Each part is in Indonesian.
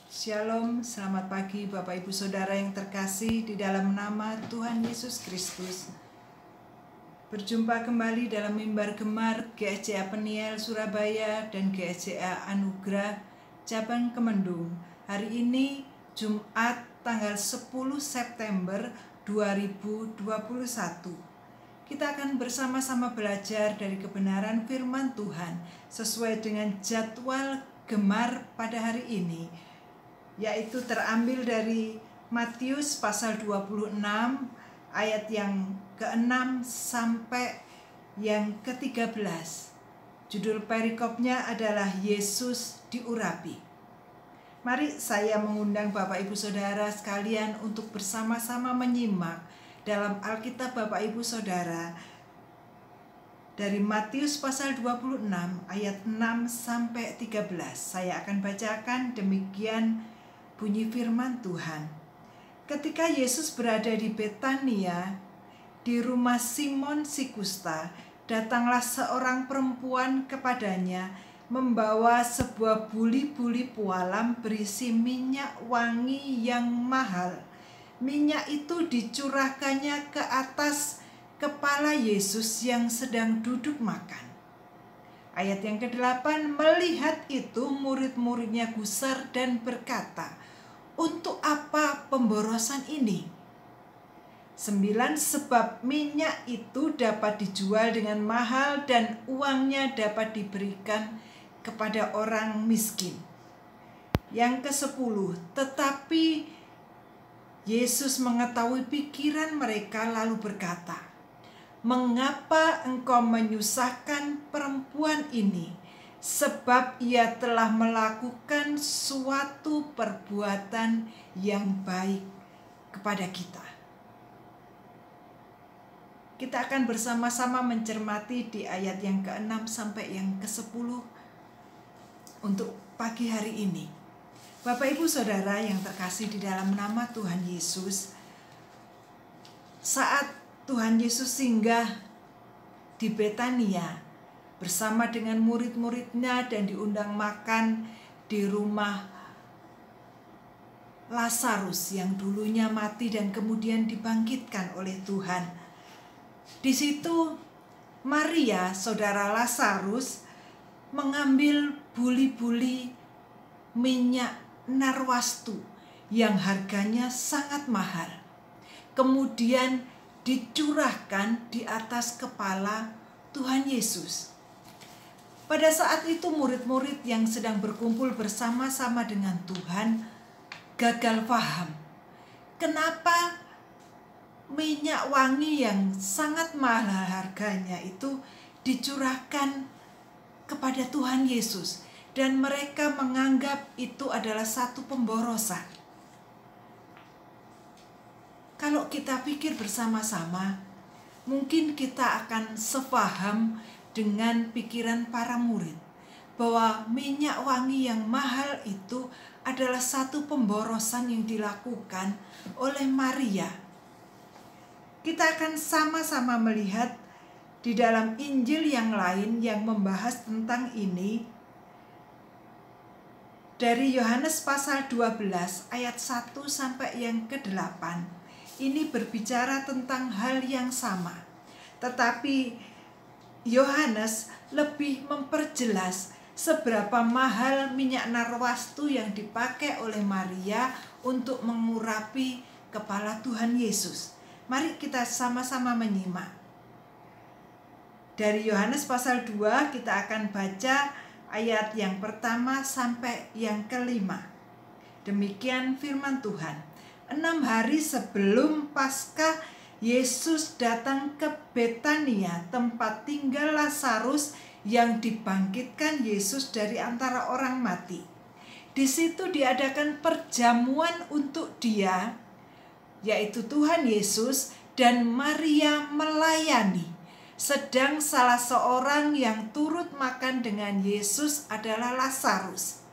Shalom, selamat pagi Bapak Ibu Saudara yang terkasih di dalam nama Tuhan Yesus Kristus. Berjumpa kembali dalam mimbar gemar GSCA Peniel Surabaya dan GSCA Anugerah Cabang Kemendung. Hari ini Jumat tanggal 10 September 2021. Kita akan bersama-sama belajar dari kebenaran firman Tuhan sesuai dengan jadwal gemar pada hari ini, yaitu terambil dari Matius pasal 26 ayat yang ke-6 sampai yang ke-13. Judul perikopnya adalah Yesus diurapi. Mari saya mengundang Bapak Ibu Saudara sekalian untuk bersama-sama menyimak dalam Alkitab Bapak Ibu Saudara dari Matius pasal 26 ayat 6 sampai 13. Saya akan bacakan demikian bunyi firman Tuhan. Ketika Yesus berada di Betania, di rumah Simon si Kusta, datanglah seorang perempuan kepadanya membawa sebuah buli-buli pualam berisi minyak wangi yang mahal. Minyak itu dicurahkannya ke atas kepala Yesus yang sedang duduk makan. Ayat yang ke-8, melihat itu murid-muridnya gusar dan berkata, "Untuk apa pemborosan ini?" 9, sebab minyak itu dapat dijual dengan mahal dan uangnya dapat diberikan kepada orang miskin. Yang ke-10, tetapi Yesus mengetahui pikiran mereka lalu berkata, "Mengapa engkau menyusahkan perempuan ini? Sebab ia telah melakukan suatu perbuatan yang baik kepada kita." Kita akan bersama-sama mencermati di ayat yang ke-6 sampai yang ke-10 untuk pagi hari ini. Bapak Ibu Saudara yang terkasih di dalam nama Tuhan Yesus, saat Tuhan Yesus singgah di Betania bersama dengan murid-muridnya dan diundang makan di rumah Lazarus yang dulunya mati dan kemudian dibangkitkan oleh Tuhan. Di situ Maria, saudara Lazarus, mengambil buli-buli minyak narwastu yang harganya sangat mahal. Kemudian dicurahkan di atas kepala Tuhan Yesus. Pada saat itu murid-murid yang sedang berkumpul bersama-sama dengan Tuhan gagal paham. Kenapa minyak wangi yang sangat mahal harganya itu dicurahkan kepada Tuhan Yesus, dan mereka menganggap itu adalah satu pemborosan. Kalau kita pikir bersama-sama, mungkin kita akan sepaham dengan pikiran para murid bahwa minyak wangi yang mahal itu adalah satu pemborosan yang dilakukan oleh Maria. Kita akan sama-sama melihat di dalam Injil yang lain yang membahas tentang ini. Dari Yohanes pasal 12 ayat 1 sampai yang ke-8. Ini berbicara tentang hal yang sama. Tetapi Yohanes lebih memperjelas seberapa mahal minyak narwastu yang dipakai oleh Maria untuk mengurapi kepala Tuhan Yesus. Mari kita sama-sama menyimak. Dari Yohanes pasal 2 kita akan baca ayat yang pertama sampai yang ke-5. Demikian firman Tuhan. 6 hari sebelum Paskah, Yesus datang ke Betania, tempat tinggal Lazarus yang dibangkitkan Yesus dari antara orang mati. Di situ diadakan perjamuan untuk dia, yaitu Tuhan Yesus, dan Maria melayani. Sedang salah seorang yang turut makan dengan Yesus adalah Lazarus.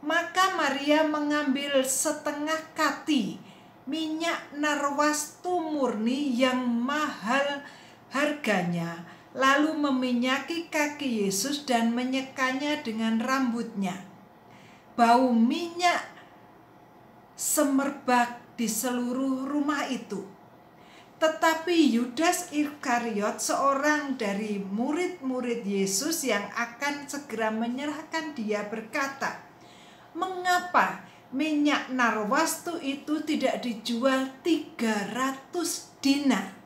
Maka Maria mengambil setengah kati minyak narwastu murni yang mahal harganya, lalu meminyaki kaki Yesus dan menyekanya dengan rambutnya. bau minyak semerbak di seluruh rumah itu. Tetapi Yudas Iskariot, seorang dari murid-murid Yesus yang akan segera menyerahkan dia, berkata, "Mengapa minyak narwastu itu tidak dijual 300 dinar?"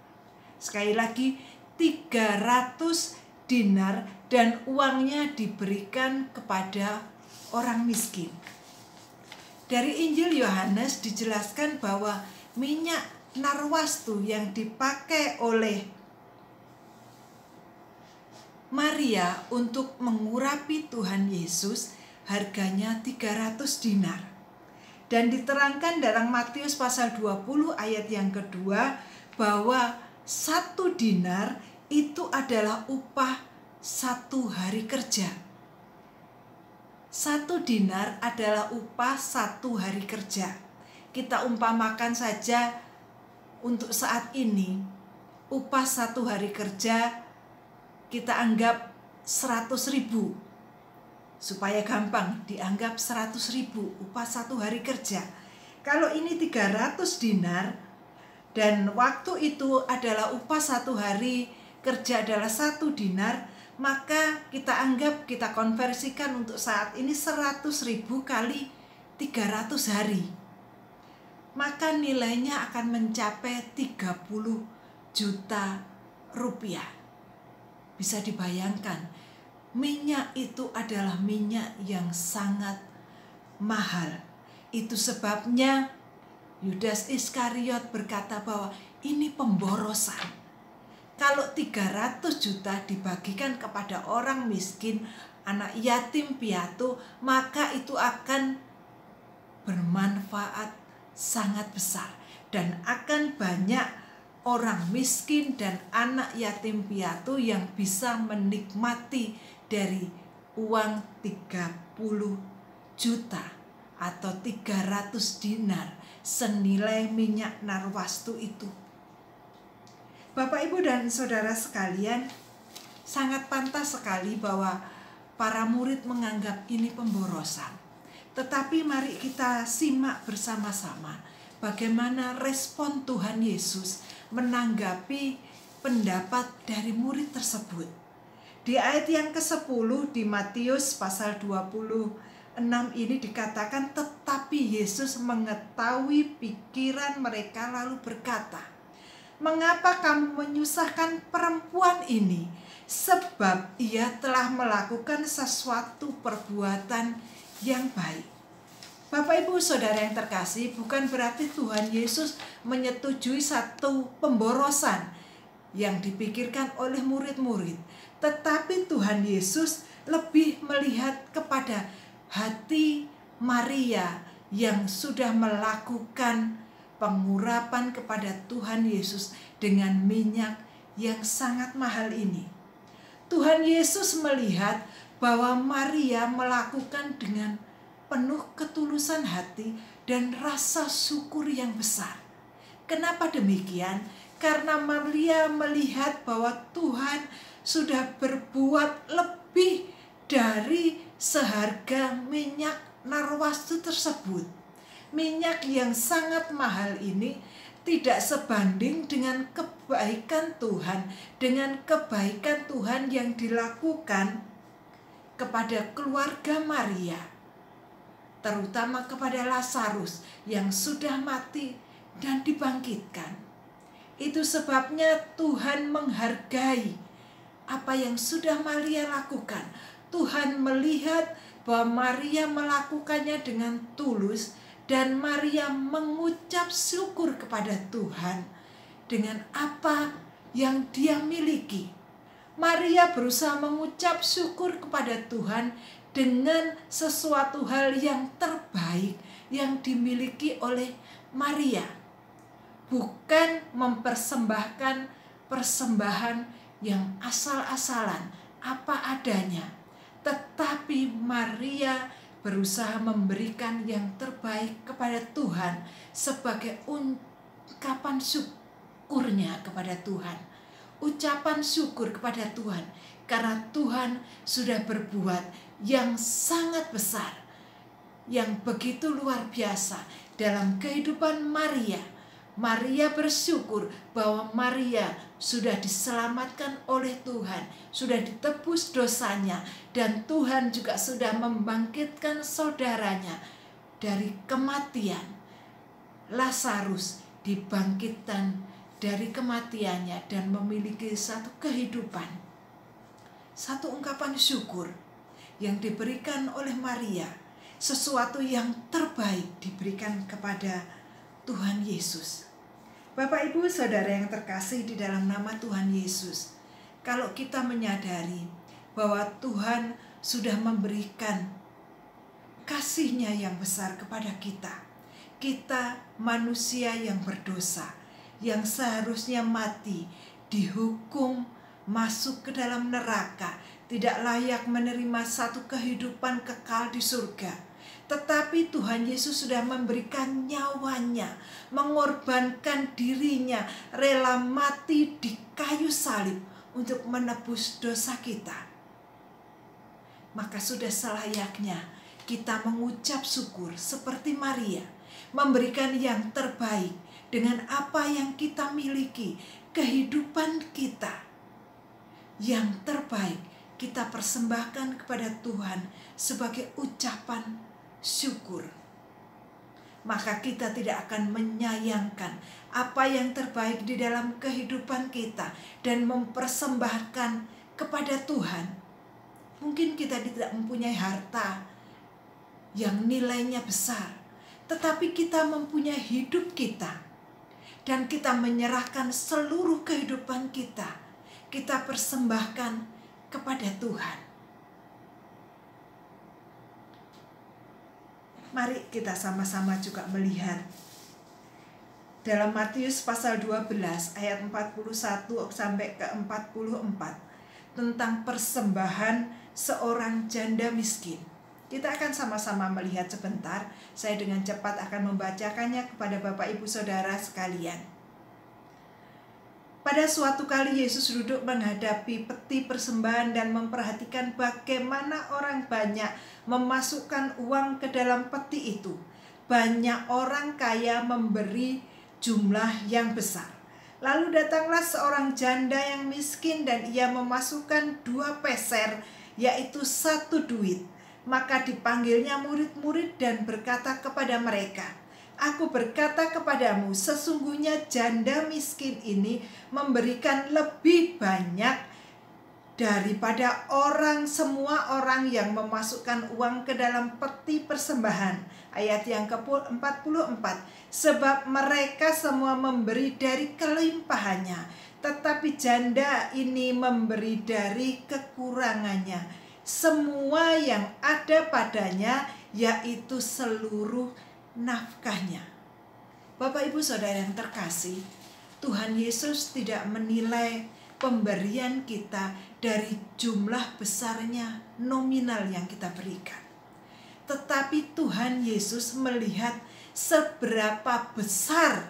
Sekali lagi, 300 dinar, dan uangnya diberikan kepada orang miskin. Dari Injil Yohanes dijelaskan bahwa minyak narwastu yang dipakai oleh Maria untuk mengurapi Tuhan Yesus harganya 300 dinar. Dan diterangkan dalam Matius pasal 20 ayat yang kedua bahwa 1 dinar itu adalah upah 1 hari kerja. 1 dinar adalah upah 1 hari kerja. Kita umpamakan saja untuk saat ini, upah 1 hari kerja kita anggap 100.000. Supaya gampang, dianggap 100.000 upah 1 hari kerja. Kalau ini 300 dinar dan waktu itu adalah upah 1 hari kerja adalah 1 dinar, maka kita anggap, kita konversikan untuk saat ini 100.000 kali 300 hari. Maka nilainya akan mencapai 30 juta rupiah. Bisa dibayangkan, minyak itu adalah minyak yang sangat mahal. Itu sebabnya Yudas Iskariot berkata bahwa ini pemborosan. Kalau 300 juta dibagikan kepada orang miskin, anak yatim piatu, maka itu akan bermanfaat sangat besar. Dan akan banyak orang miskin dan anak yatim piatu yang bisa menikmati dari uang 30 juta atau 300 dinar senilai minyak narwastu itu. Bapak, Ibu, dan saudara sekalian, sangat pantas sekali bahwa para murid menganggap ini pemborosan. Tetapi mari kita simak bersama-sama bagaimana respon Tuhan Yesus menanggapi pendapat dari murid tersebut. Di ayat yang ke-10 di Matius pasal 26 ini dikatakan, tetapi Yesus mengetahui pikiran mereka lalu berkata, "Mengapa kamu menyusahkan perempuan ini? Sebab ia telah melakukan sesuatu perbuatan yang baik." Bapak, Ibu, saudara yang terkasih, bukan berarti Tuhan Yesus menyetujui satu pemborosan yang dipikirkan oleh murid-murid. Tetapi Tuhan Yesus lebih melihat kepada hati Maria yang sudah melakukan pengurapan kepada Tuhan Yesus dengan minyak yang sangat mahal ini. Tuhan Yesus melihat bahwa Maria melakukan dengan penuh ketulusan hati dan rasa syukur yang besar. Kenapa demikian? Karena Maria melihat bahwa Tuhan sudah berbuat lebih dari seharga minyak narwastu tersebut. Minyak yang sangat mahal ini tidak sebanding dengan kebaikan Tuhan, dengan kebaikan Tuhan yang dilakukan kepada keluarga Maria, terutama kepada Lazarus yang sudah mati dan dibangkitkan. Itu sebabnya Tuhan menghargai apa yang sudah Maria lakukan. Tuhan melihat bahwa Maria melakukannya dengan tulus dan Maria mengucap syukur kepada Tuhan dengan apa yang dia miliki. Maria berusaha mengucap syukur kepada Tuhan dengan sesuatu hal yang terbaik yang dimiliki oleh Maria. Bukan mempersembahkan persembahan yang asal-asalan, apa adanya. Tetapi Maria berusaha memberikan yang terbaik kepada Tuhan sebagai ungkapan syukurnya kepada Tuhan. Ucapan syukur kepada Tuhan karena Tuhan sudah berbuat yang sangat besar. yang begitu luar biasa dalam kehidupan Maria. Maria bersyukur bahwa Maria sudah diselamatkan oleh Tuhan, sudah ditebus dosanya, dan Tuhan juga sudah membangkitkan saudaranya dari kematian. Lazarus dibangkitkan dari kematiannya dan memiliki satu kehidupan. Satu ungkapan syukur yang diberikan oleh Maria, sesuatu yang terbaik diberikan kepada Tuhan Yesus. Bapak, Ibu, Saudara yang terkasih di dalam nama Tuhan Yesus, kalau kita menyadari bahwa Tuhan sudah memberikan kasih-Nya yang besar kepada kita, kita manusia yang berdosa, yang seharusnya mati, dihukum masuk ke dalam neraka, tidak layak menerima satu kehidupan kekal di surga. Tetapi Tuhan Yesus sudah memberikan nyawanya, mengorbankan dirinya, rela mati di kayu salib untuk menebus dosa kita. Maka sudah selayaknya kita mengucap syukur seperti Maria, memberikan yang terbaik dengan apa yang kita miliki, kehidupan kita yang terbaik kita persembahkan kepada Tuhan sebagai ucapan syukur. Maka kita tidak akan menyayangkan apa yang terbaik di dalam kehidupan kita dan mempersembahkan kepada Tuhan. Mungkin kita tidak mempunyai harta yang nilainya besar, tetapi kita mempunyai hidup kita, dan kita menyerahkan seluruh kehidupan kita, kita persembahkan kepada Tuhan. Mari kita sama-sama juga melihat dalam Matius pasal 12 ayat 41 sampai ke 44 tentang persembahan seorang janda miskin. Kita akan sama-sama melihat sebentar. Saya dengan cepat akan membacakannya kepada Bapak Ibu Saudara sekalian. Pada suatu kali Yesus duduk menghadapi peti persembahan dan memperhatikan bagaimana orang banyak memasukkan uang ke dalam peti itu. Banyak orang kaya memberi jumlah yang besar. Lalu datanglah seorang janda yang miskin dan ia memasukkan 2 peser, yaitu 1 duit. Maka dipanggilnya murid-murid dan berkata kepada mereka, "Aku berkata kepadamu, sesungguhnya janda miskin ini memberikan lebih banyak daripada semua orang yang memasukkan uang ke dalam peti persembahan." Ayat yang ke-44, sebab mereka semua memberi dari kelimpahannya, tetapi janda ini memberi dari kekurangannya, semua yang ada padanya, yaitu seluruh nafkahnya. Bapak, Ibu, Saudara yang terkasih, Tuhan Yesus tidak menilai pemberian kita dari jumlah besarnya nominal yang kita berikan, tetapi Tuhan Yesus melihat seberapa besar,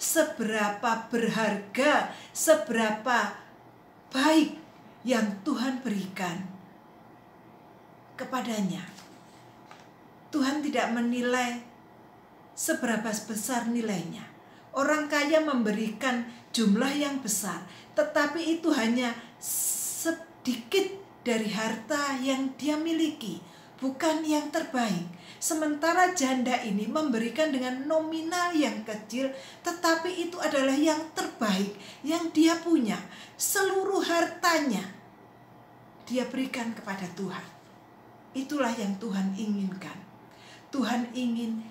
seberapa berharga, seberapa baik yang Tuhan berikan kepadanya. Tuhan tidak menilai seberapa besar nilainya. Orang kaya memberikan jumlah yang besar, tetapi itu hanya sedikit dari harta yang dia miliki, bukan yang terbaik. Sementara janda ini memberikan dengan nominal yang kecil, tetapi itu adalah yang terbaik yang dia punya. Seluruh hartanya dia berikan kepada Tuhan. Itulah yang Tuhan inginkan. Tuhan ingin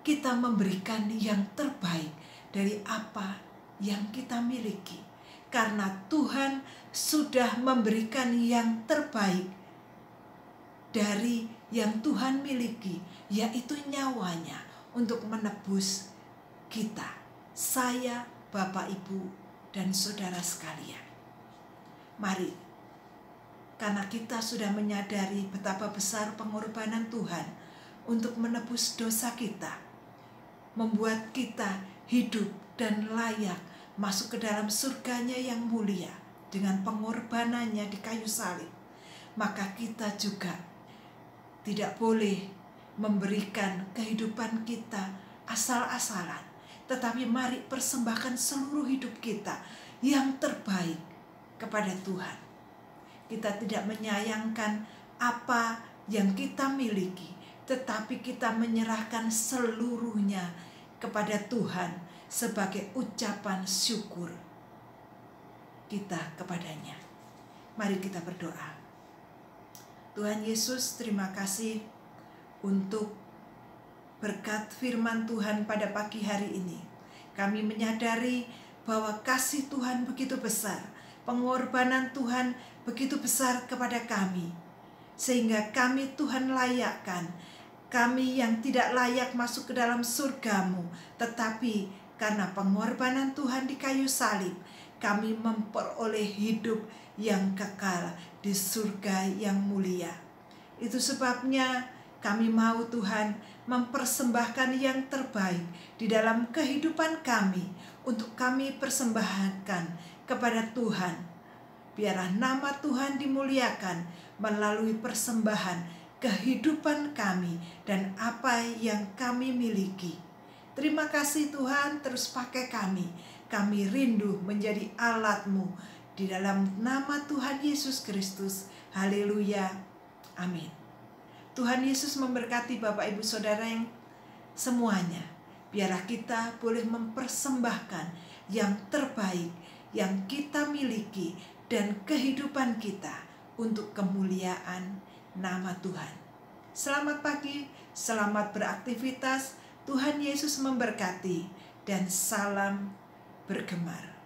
kita memberikan yang terbaik dari apa yang kita miliki. Karena Tuhan sudah memberikan yang terbaik dari yang Tuhan miliki, yaitu nyawanya untuk menebus kita, saya, Bapak, Ibu, dan saudara sekalian. Mari, karena kita sudah menyadari betapa besar pengorbanan Tuhan untuk menebus dosa kita, membuat kita hidup dan layak masuk ke dalam surganya yang mulia dengan pengorbanannya di kayu salib, maka kita juga tidak boleh memberikan kehidupan kita asal-asalan, tetapi mari persembahkan seluruh hidup kita yang terbaik kepada Tuhan. Kita tidak menyayangkan apa yang kita miliki, tetapi kita menyerahkan seluruhnya kepada Tuhan sebagai ucapan syukur kita kepadanya. Mari kita berdoa. Tuhan Yesus, terima kasih untuk berkat firman Tuhan pada pagi hari ini. Kami menyadari bahwa kasih Tuhan begitu besar, pengorbanan Tuhan begitu besar kepada kami, sehingga kami Tuhan layakkan. Kami yang tidak layak masuk ke dalam surga-Mu, tetapi karena pengorbanan Tuhan di kayu salib, kami memperoleh hidup yang kekal di surga yang mulia. Itu sebabnya kami mau Tuhan mempersembahkan yang terbaik di dalam kehidupan kami, untuk kami persembahkan kepada Tuhan. Biarlah nama Tuhan dimuliakan melalui persembahan kehidupan kami dan apa yang kami miliki. Terima kasih Tuhan, terus pakai kami. Kami rindu menjadi alat-Mu di dalam nama Tuhan Yesus Kristus. Haleluya. Amin. Tuhan Yesus memberkati Bapak Ibu Saudara yang semuanya. Biarlah kita boleh mempersembahkan yang terbaik yang kita miliki dan kehidupan kita untuk kemuliaan nama Tuhan. Selamat pagi, selamat beraktivitas. Tuhan Yesus memberkati dan salam bergemar.